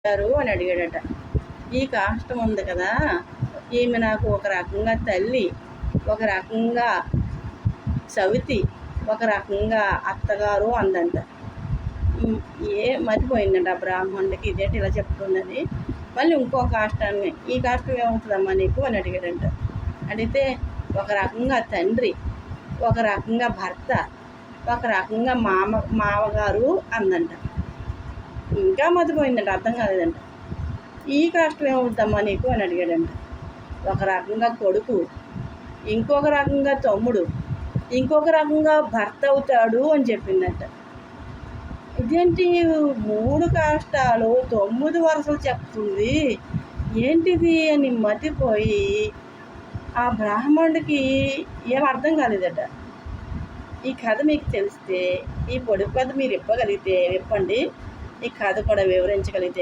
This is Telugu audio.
గారు అని అడిగాడట. ఈ కాష్టం ఉంది కదా, ఈమె నాకు ఒక రకంగా తల్లి, ఒక రకంగా సవితి, ఒక రకంగా అత్తగారు అందంట. మర్చిపోయిందంట ఆ బ్రాహ్మణుడికి, ఇదేంటి ఇలా చెప్తుందని. మళ్ళీ ఇంకో కాష్టాన్ని, ఈ కాష్టం ఏమవుతుందమ్మా నీకు అని అడిగాడంట. అడిగితే ఒక రకంగా తండ్రి, ఒక రకంగా భర్త, ఒక రకంగా మామగారు అందంట. ఇంకా మతిపోయిందంట, అర్థం కాలేదంట. ఈ కాష్టం ఏమవుద్దమ్మా నీకు అని అడిగాడంట. ఒక రకంగా కొడుకు, ఇంకొక రకంగా తమ్ముడు, ఇంకొక రకంగా భర్త అవుతాడు అని చెప్పిందంట. ఇదేంటి 3 కాష్టాలు 9 వరుసలు చెప్తుంది, ఏంటిది అని మతిపోయి ఆ బ్రాహ్మణుడికి ఏం అర్థం కాలేదట. ఈ కథ మీకు తెలిస్తే, ఈ పొడుపు కథ మీరు ఇప్పగలిగితే ఇప్పండి, ఈ కథ కూడా వివరించగలిగితే